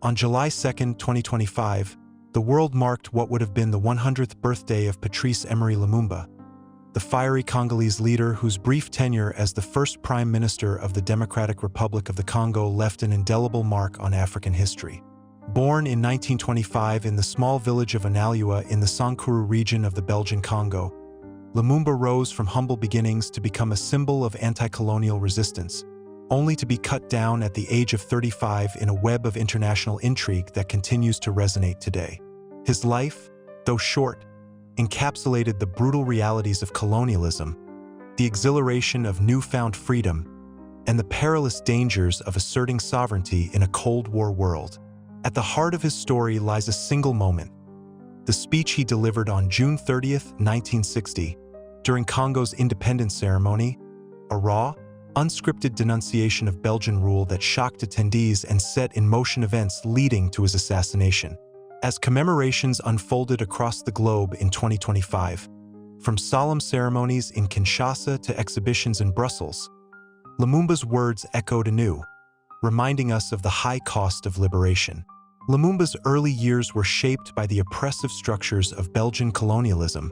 On July 2, 2025, the world marked what would have been the 100th birthday of Patrice Lumumba, the fiery Congolese leader whose brief tenure as the first Prime Minister of the Democratic Republic of the Congo left an indelible mark on African history. Born in 1925 in the small village of Analua in the Sankuru region of the Belgian Congo, Lumumba rose from humble beginnings to become a symbol of anti-colonial resistance, only to be cut down at the age of 35 in a web of international intrigue that continues to resonate today. His life, though short, encapsulated the brutal realities of colonialism, the exhilaration of newfound freedom, and the perilous dangers of asserting sovereignty in a Cold War world. At the heart of his story lies a single moment, the speech he delivered on June 30, 1960, during Congo's independence ceremony, a raw, unscripted denunciation of Belgian rule that shocked attendees and set in motion events leading to his assassination. As commemorations unfolded across the globe in 2025, from solemn ceremonies in Kinshasa to exhibitions in Brussels, Lumumba's words echoed anew, reminding us of the high cost of liberation. Lumumba's early years were shaped by the oppressive structures of Belgian colonialism,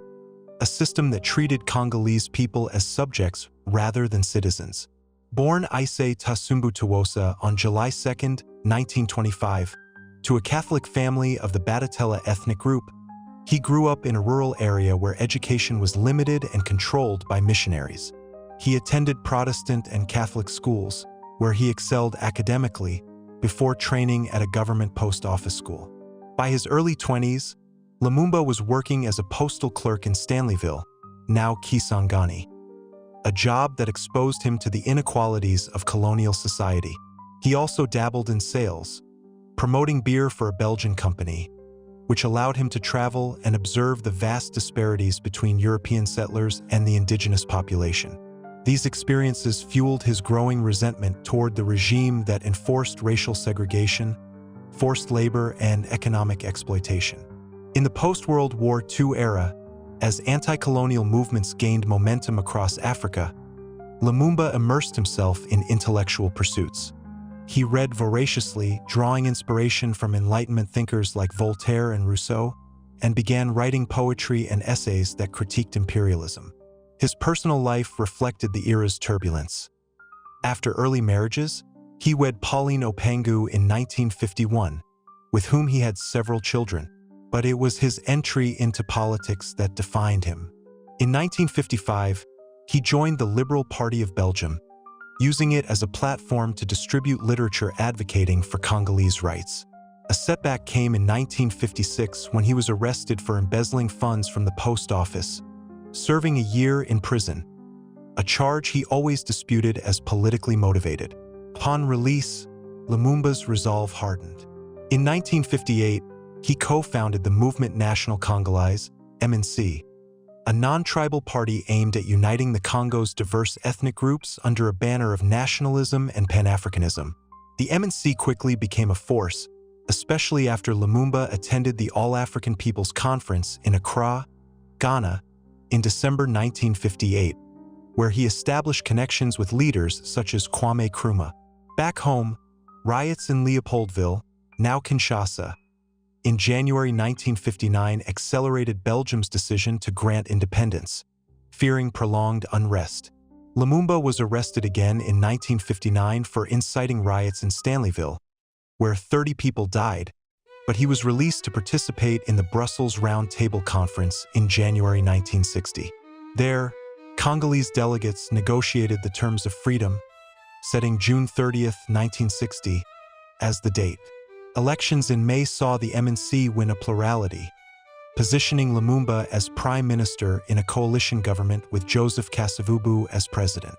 a system that treated Congolese people as subjects rather than citizens. Born Ise Tasumbu Tuwosa on July 2, 1925, to a Catholic family of the Badatella ethnic group, he grew up in a rural area where education was limited and controlled by missionaries. He attended Protestant and Catholic schools, where he excelled academically, before training at a government post office school. By his early 20s, Lumumba was working as a postal clerk in Stanleyville, now Kisangani, a job that exposed him to the inequalities of colonial society. He also dabbled in sales, promoting beer for a Belgian company, which allowed him to travel and observe the vast disparities between European settlers and the indigenous population. These experiences fueled his growing resentment toward the regime that enforced racial segregation, forced labor, and economic exploitation. In the post-World War II era, as anti-colonial movements gained momentum across Africa, Lumumba immersed himself in intellectual pursuits. He read voraciously, drawing inspiration from Enlightenment thinkers like Voltaire and Rousseau, and began writing poetry and essays that critiqued imperialism. His personal life reflected the era's turbulence. After early marriages, he wed Pauline Opangu in 1951, with whom he had several children, but it was his entry into politics that defined him. In 1955, he joined the Liberal Party of Belgium, using it as a platform to distribute literature advocating for Congolese rights. A setback came in 1956 when he was arrested for embezzling funds from the post office, serving a year in prison, a charge he always disputed as politically motivated. Upon release, Lumumba's resolve hardened. In 1958, he co-founded the Mouvement National Congolais, MNC, a non-tribal party aimed at uniting the Congo's diverse ethnic groups under a banner of nationalism and pan-Africanism. The MNC quickly became a force, especially after Lumumba attended the All-African People's Conference in Accra, Ghana, in December 1958, where he established connections with leaders such as Kwame Nkrumah. Back home, riots in Leopoldville, now Kinshasa, in January 1959 accelerated Belgium's decision to grant independence, fearing prolonged unrest. Lumumba was arrested again in 1959 for inciting riots in Stanleyville, where 30 people died, but he was released to participate in the Brussels Round Table Conference in January 1960. There, Congolese delegates negotiated the terms of freedom, setting June 30, 1960, as the date. Elections in May saw the MNC win a plurality, positioning Lumumba as prime minister in a coalition government with Joseph Kasavubu as president.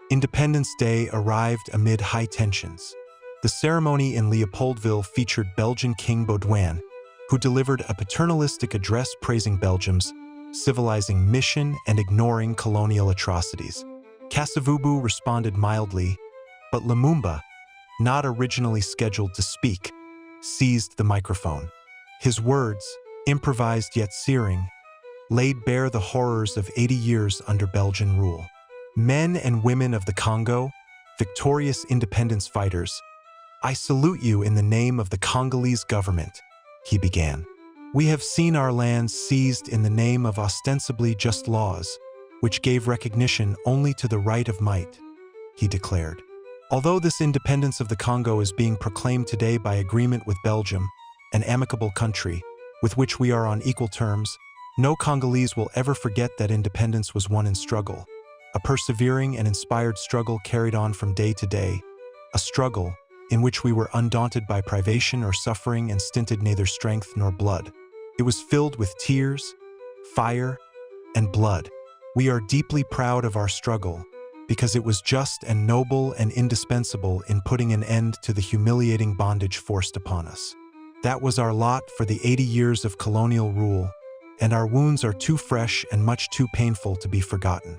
Independence Day arrived amid high tensions. The ceremony in Leopoldville featured Belgian King Baudouin, who delivered a paternalistic address praising Belgium's civilizing mission and ignoring colonial atrocities. Kasavubu responded mildly, but Lumumba, not originally scheduled to speak, seized the microphone. His words, improvised yet searing, laid bare the horrors of 80 years under Belgian rule. Men and women of the Congo, victorious independence fighters, I salute you in the name of the Congolese government, he began. We have seen our lands seized in the name of ostensibly just laws, which gave recognition only to the right of might, he declared. Although this independence of the Congo is being proclaimed today by agreement with Belgium, an amicable country, with which we are on equal terms, no Congolese will ever forget that independence was won in struggle, a persevering and inspired struggle carried on from day to day, a struggle in which we were undaunted by privation or suffering and stinted neither strength nor blood. It was filled with tears, fire, and blood. We are deeply proud of our struggle because it was just and noble and indispensable in putting an end to the humiliating bondage forced upon us. That was our lot for the 80 years of colonial rule, and our wounds are too fresh and much too painful to be forgotten.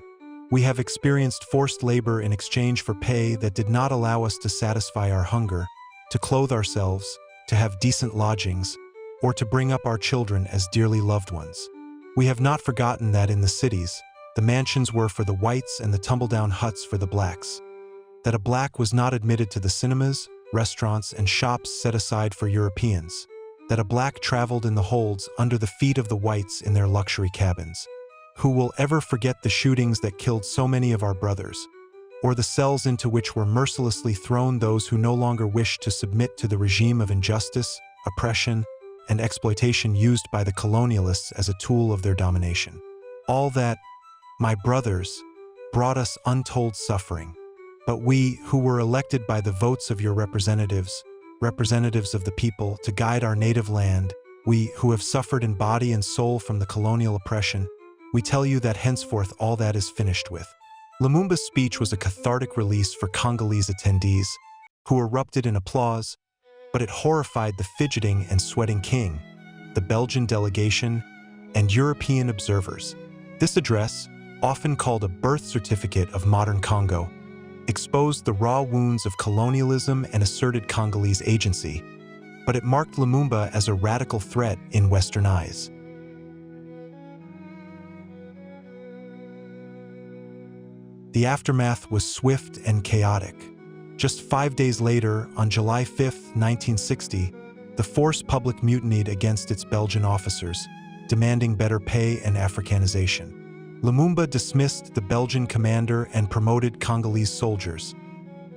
We have experienced forced labor in exchange for pay that did not allow us to satisfy our hunger, to clothe ourselves, to have decent lodgings, or to bring up our children as dearly loved ones. We have not forgotten that in the cities, the mansions were for the whites and the tumble-down huts for the blacks, that a black was not admitted to the cinemas, restaurants, and shops set aside for Europeans, that a black traveled in the holds under the feet of the whites in their luxury cabins. Who will ever forget the shootings that killed so many of our brothers, or the cells into which were mercilessly thrown those who no longer wished to submit to the regime of injustice, oppression, and exploitation used by the colonialists as a tool of their domination? All that, my brothers, brought us untold suffering. But we, who were elected by the votes of your representatives of the people, to guide our native land, we, who have suffered in body and soul from the colonial oppression, we tell you that henceforth all that is finished with. Lumumba's speech was a cathartic release for Congolese attendees, who erupted in applause, but it horrified the fidgeting and sweating king, the Belgian delegation, and European observers. This address, often called a birth certificate of modern Congo, exposed the raw wounds of colonialism and asserted Congolese agency, but it marked Lumumba as a radical threat in Western eyes. The aftermath was swift and chaotic. Just 5 days later, on July 5, 1960, the force public mutinied against its Belgian officers, demanding better pay and Africanization. Lumumba dismissed the Belgian commander and promoted Congolese soldiers,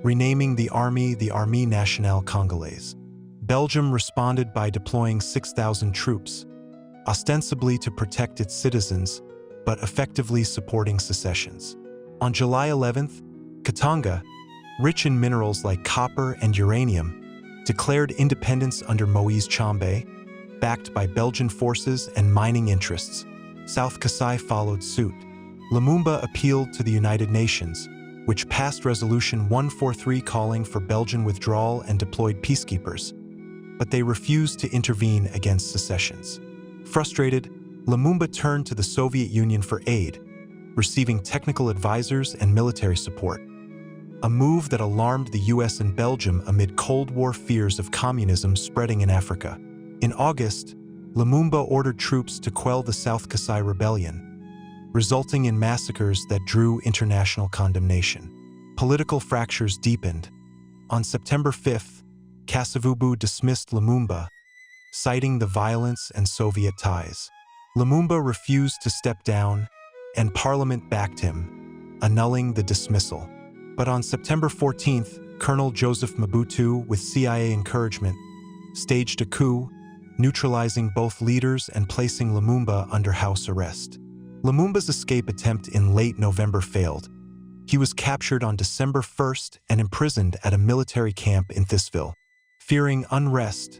renaming the Armée Nationale Congolaise. Belgium responded by deploying 6,000 troops, ostensibly to protect its citizens, but effectively supporting secessions. On July 11th, Katanga, rich in minerals like copper and uranium, declared independence under Moise Tshombe, backed by Belgian forces and mining interests. South Kasai followed suit. Lumumba appealed to the United Nations, which passed Resolution 143 calling for Belgian withdrawal and deployed peacekeepers, but they refused to intervene against secessions. Frustrated, Lumumba turned to the Soviet Union for aid, receiving technical advisors and military support, a move that alarmed the US and Belgium amid Cold War fears of communism spreading in Africa. In August, Lumumba ordered troops to quell the South Kasai rebellion, resulting in massacres that drew international condemnation. Political fractures deepened. On September 5th, Kasavubu dismissed Lumumba, citing the violence and Soviet ties. Lumumba refused to step down, and Parliament backed him, annulling the dismissal. But on September 14th, Colonel Joseph Mobutu, with CIA encouragement, staged a coup, neutralizing both leaders and placing Lumumba under house arrest. Lumumba's escape attempt in late November failed. He was captured on December 1st and imprisoned at a military camp in Thisville. Fearing unrest,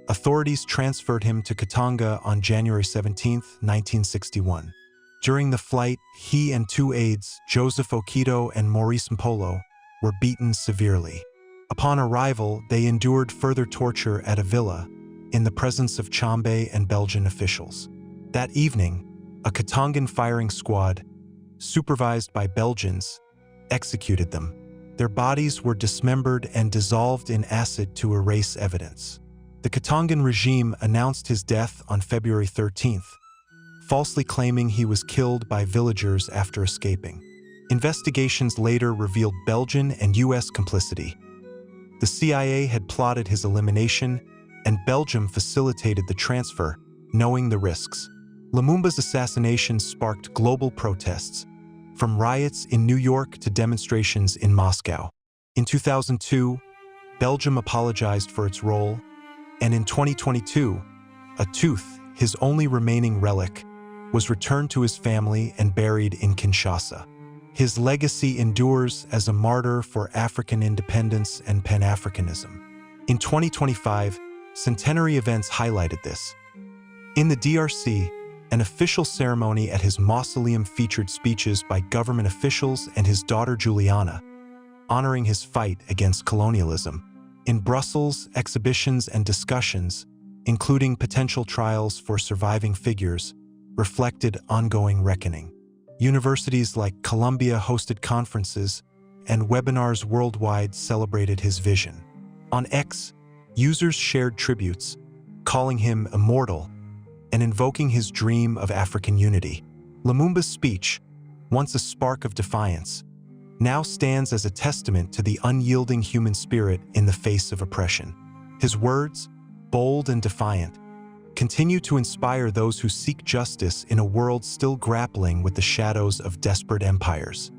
authorities transferred him to Katanga on January 17, 1961. During the flight, he and 2 aides, Joseph Okito and Maurice Mpolo, were beaten severely. Upon arrival, they endured further torture at a villa, in the presence of Tshombe and Belgian officials. That evening, a Katangan firing squad, supervised by Belgians, executed them. Their bodies were dismembered and dissolved in acid to erase evidence. The Katangan regime announced his death on February 13th, falsely claiming he was killed by villagers after escaping. Investigations later revealed Belgian and U.S. complicity. The CIA had plotted his elimination, and Belgium facilitated the transfer, knowing the risks. Lumumba's assassination sparked global protests, from riots in New York to demonstrations in Moscow. In 2002, Belgium apologized for its role, and in 2022, a tooth, his only remaining relic, was returned to his family and buried in Kinshasa. His legacy endures as a martyr for African independence and pan-Africanism. In 2025, centenary events highlighted this. In the DRC, an official ceremony at his mausoleum featured speeches by government officials and his daughter Juliana, honoring his fight against colonialism. In Brussels, exhibitions and discussions, including potential trials for surviving figures, reflected ongoing reckoning. Universities like Columbia hosted conferences, and webinars worldwide celebrated his vision. On X, users shared tributes, calling him immortal and invoking his dream of African unity. Lumumba's speech, once a spark of defiance, now stands as a testament to the unyielding human spirit in the face of oppression. His words, bold and defiant, continue to inspire those who seek justice in a world still grappling with the shadows of desperate empires.